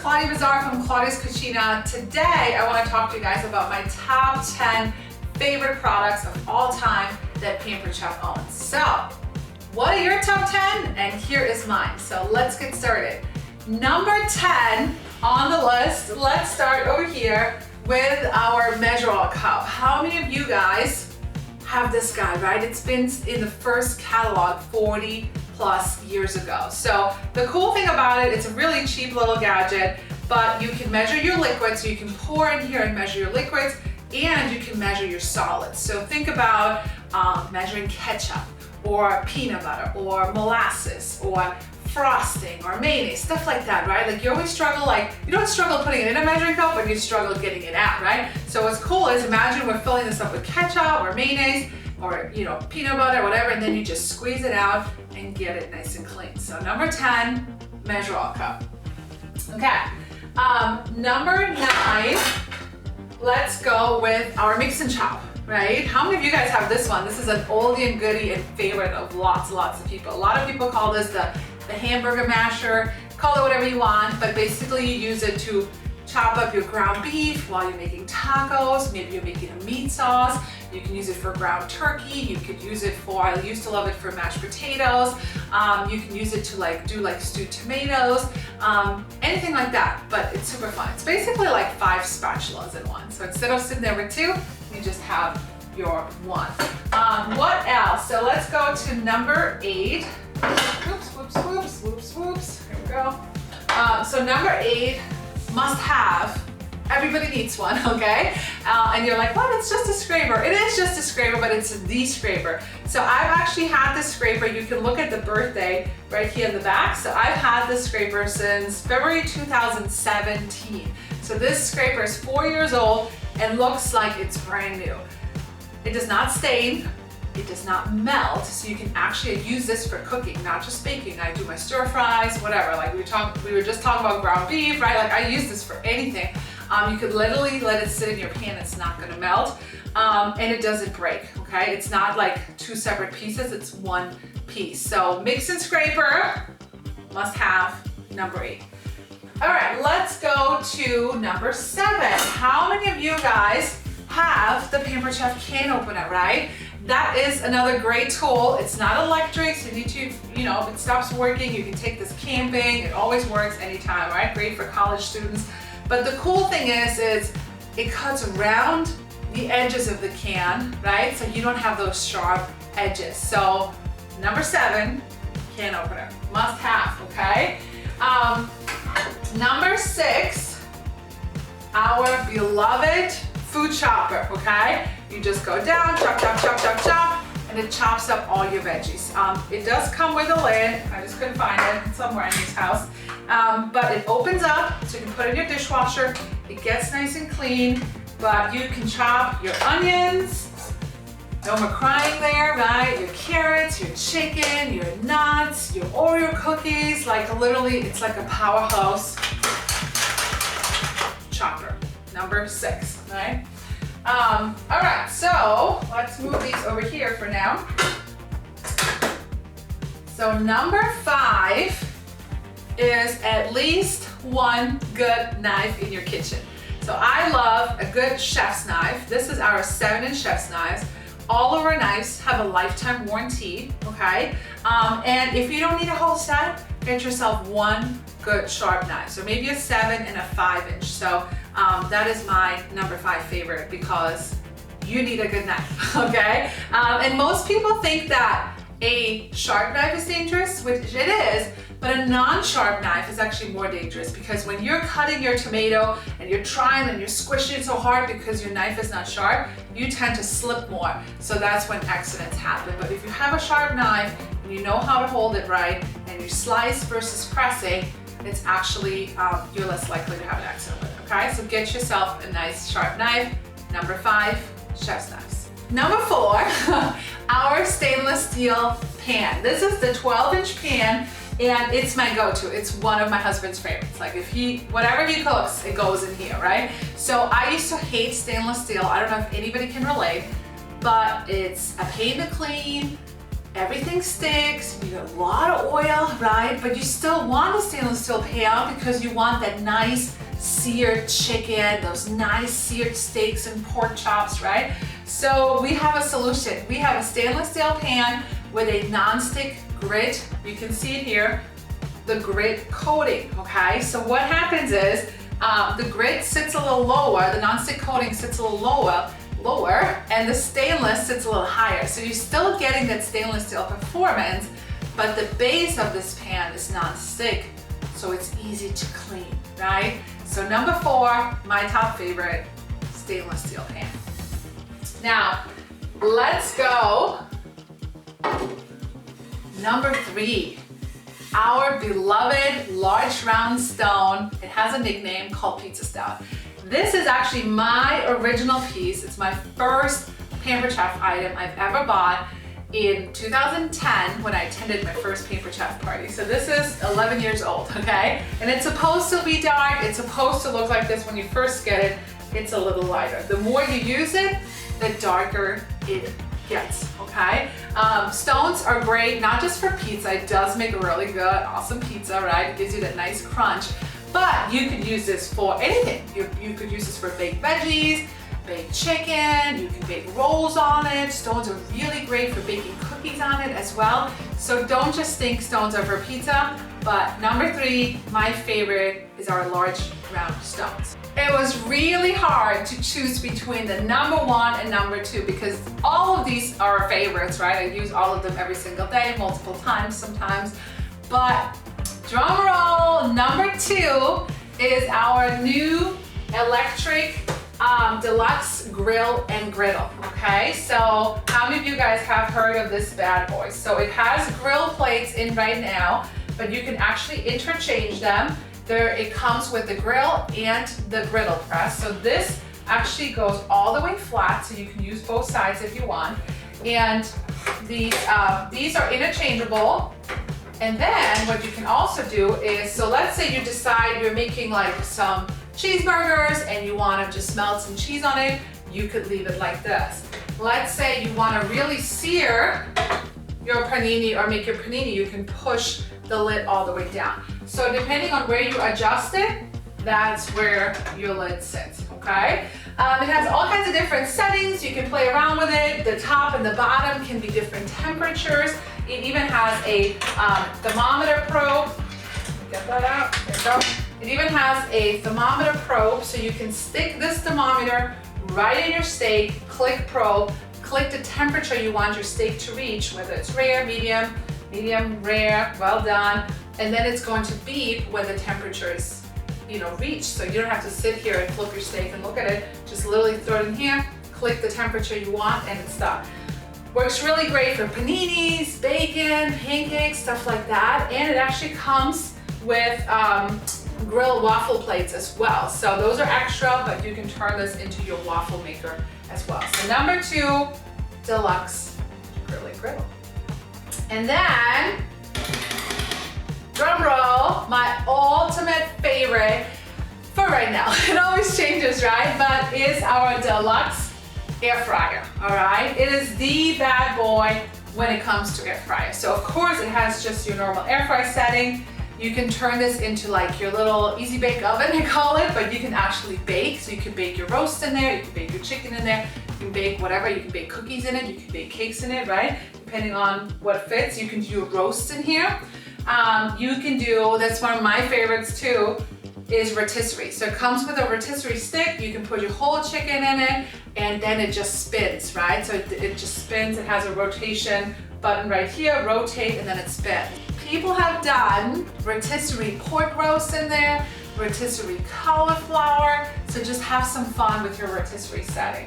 Claudia from Claudia's Cucina. Today I want to talk to you guys about my top 10 favorite products of all time that Pampered Chef owns. So, what are your top 10? And here is mine. So let's get started. Number 10 on the list, let's start over here with our measure-all cup. How many of you guys have this guy, right? It's been in the first catalog 40 plus years ago. So the cool thing about it, it's a really cheap little gadget, but you can measure your liquids, so you can pour in here and measure your liquids, and you can measure your solids. So think about measuring ketchup, or peanut butter, or molasses, or frosting, or mayonnaise, stuff like that, right? Like you always struggle, like you don't struggle putting it in a measuring cup, but you struggle getting it out, right? So what's cool is, imagine we're filling this up with ketchup, or mayonnaise, or peanut butter, whatever, and then you just squeeze it out and get it nice and clean. So number 10, measure-all cup. Okay, number 9, let's go with our mix and chop, right? How many of you guys have this one? This is an oldie and goodie and favorite of lots of people. A lot of people call this the hamburger masher, call it whatever you want, but basically you use it to chop up your ground beef while you're making tacos. Maybe you're making a meat sauce. You can use it for ground turkey. You could use it for, I used to love it for mashed potatoes. You can use it to do stewed tomatoes, anything like that, but it's super fun. It's basically like 5 spatulas in one. So instead of sitting there with 2, you just have your 1. What else? So let's go to number 8. Whoops, whoops, whoops, whoops, whoops. Here we go. So number 8, must have. Everybody needs one, okay? And you're like, well, it's just a scraper. It is just a scraper, but it's the scraper. So I've actually had this scraper. You can look at the birthday right here in the back. So I've had this scraper since February 2017. So this scraper is 4 years old and looks like it's brand new. It does not stain. It does not melt, so you can actually use this for cooking, not just baking. I do my stir fries, whatever. Like we were just talking about ground beef, right? Like I use this for anything. You could literally let it sit in your pan, it's not gonna melt, and it doesn't break, okay? It's not like 2 separate pieces, it's 1 piece. So mix and scraper, must have, number 8. All right, let's go to number 7. How many of you guys have the Pampered Chef can opener, right? That is another great tool. It's not electric, so you need to, if it stops working, you can take this camping. It always works anytime, right? Great for college students. But the cool thing is it cuts around the edges of the can, right? So you don't have those sharp edges. So number 7, can opener, must have, okay? Number 6, our beloved food chopper, okay? You just go down, chop, chop, chop, chop, chop, and it chops up all your veggies. It does come with a lid. I just couldn't find it somewhere in this house. But it opens up, so you can put it in your dishwasher. It gets nice and clean, but you can chop your onions. No more crying there, right? Your carrots, your chicken, your nuts, your Oreo cookies. Like literally, it's like a powerhouse chopper. Number 6, right? All right, so let's move these over here for now. So number 5 is at least 1 good knife in your kitchen. So I love a good chef's knife. This is our 7-inch chef's knives. All of our knives have a lifetime warranty, okay? And if you don't need a whole set, get yourself 1 good sharp knife. So maybe a 7 and a 5-inch. So that is my number 5 favorite, because you need a good knife, okay? And most people think that a sharp knife is dangerous, which it is, but a non-sharp knife is actually more dangerous, because when you're cutting your tomato and you're trying and you're squishing it so hard because your knife is not sharp, you tend to slip more. So that's when accidents happen. But if you have a sharp knife and you know how to hold it right, and you slice versus pressing, it's actually, you're less likely to have an accident with it, okay? So get yourself a nice sharp knife. Number 5, chef's knives. Number 4, our stainless steel pan. This is the 12-inch pan, and it's my go-to. It's one of my husband's favorites. Like whatever he cooks, it goes in here, right? So I used to hate stainless steel. I don't know if anybody can relate, but it's a pain to clean. everything sticks, you get a lot of oil, right? But you still want a stainless steel pan because you want that nice seared chicken, those nice seared steaks and pork chops, right? So we have a solution. We have a stainless steel pan with a non-stick grit. You can see it here, the grit coating, okay? So what happens is the grit sits a little lower, the non-stick coating sits a little lower, and the stainless sits a little higher. So you're still getting that stainless steel performance, but the base of this pan is non-stick, so it's easy to clean, right? So number 4, my top favorite, stainless steel pan. Now, let's go. Number 3, our beloved large round stone. It has a nickname called Pizza Stone. This is actually my original piece. It's my first Pampered Chef item I've ever bought in 2010 when I attended my first Pampered Chef party. So this is 11 years old, okay? And it's supposed to be dark. It's supposed to look like this when you first get it. It's a little lighter. The more you use it, the darker it gets, okay? Stones are great, not just for pizza. It does make a really good, awesome pizza, right? It gives you that nice crunch. But you could use this for anything. You could use this for baked veggies, baked chicken, you can bake rolls on it. Stones are really great for baking cookies on it as well. So don't just think stones are for pizza, but number 3, my favorite, is our large round stones. It was really hard to choose between the number 1 and number 2 because all of these are our favorites, right? I use all of them every single day, multiple times sometimes, but drum roll, number 2 is our new electric Deluxe Grill and Griddle, okay? So how many of you guys have heard of this bad boy? So it has grill plates in right now, but you can actually interchange them. It comes with the grill and the griddle press. So this actually goes all the way flat, so you can use both sides if you want. And these are interchangeable. And then what you can also do is, so let's say you decide you're making like some cheeseburgers and you want to just melt some cheese on it, you could leave it like this. Let's say you want to really sear your panini or make your panini, you can push the lid all the way down. So depending on where you adjust it, that's where your lid sits, okay? It has all kinds of different settings. You can play around with it. The top and the bottom can be different temperatures. It even has a thermometer probe. Get that out, there you go. It even has a thermometer probe, so you can stick this thermometer right in your steak, click probe, click the temperature you want your steak to reach, whether it's rare, medium, rare, well done, and then it's going to beep when the temperature is, reached. So you don't have to sit here and flip your steak and look at it. Just literally throw it in here, click the temperature you want, and it's done. Works really great for paninis, bacon, pancakes, stuff like that. And it actually comes with grill waffle plates as well. So those are extra, but you can turn this into your waffle maker as well. So number 2, Deluxe Griddle. And then, drum roll, my ultimate favorite for right now, it always changes, right? But is our Deluxe Air Fryer, all right? It is the bad boy when it comes to air fryer. So of course it has just your normal air fry setting. You can turn this into like your little easy bake oven, they call it, but you can actually bake. So you can bake your roast in there, you can bake your chicken in there, you can bake whatever, you can bake cookies in it, you can bake cakes in it, right? Depending on what fits, you can do roasts in here. You can do, that's one of my favorites too, is rotisserie. So it comes with a rotisserie stick, you can put your whole chicken in it, and then it just spins, right? So it just spins, it has a rotation button right here, rotate, and then it spins. People have done rotisserie pork roast in there, rotisserie cauliflower, so just have some fun with your rotisserie setting.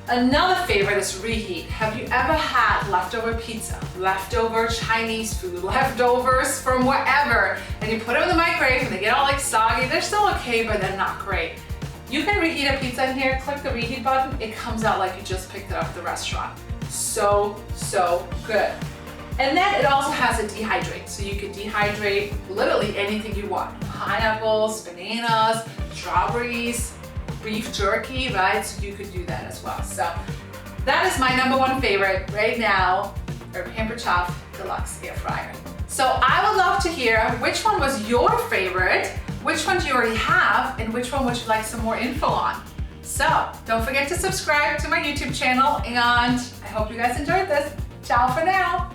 Another favorite is reheat. Have you ever had leftover pizza, leftover Chinese food, leftovers from wherever, and you put them in the microwave and they get all like soggy? They're still okay, but they're not great. You can reheat a pizza in here, click the reheat button, it comes out like you just picked it up at the restaurant. So good. And then it also has a dehydrate, so you can dehydrate literally anything you want. Pineapples, bananas, strawberries, beef jerky, right? So you could do that as well. So that is my number 1 favorite right now. or Pampered Chef Deluxe Air Fryer. So I would love to hear which one was your favorite, which one do you already have, and which one would you like some more info on. So don't forget to subscribe to my YouTube channel, and I hope you guys enjoyed this. Ciao for now.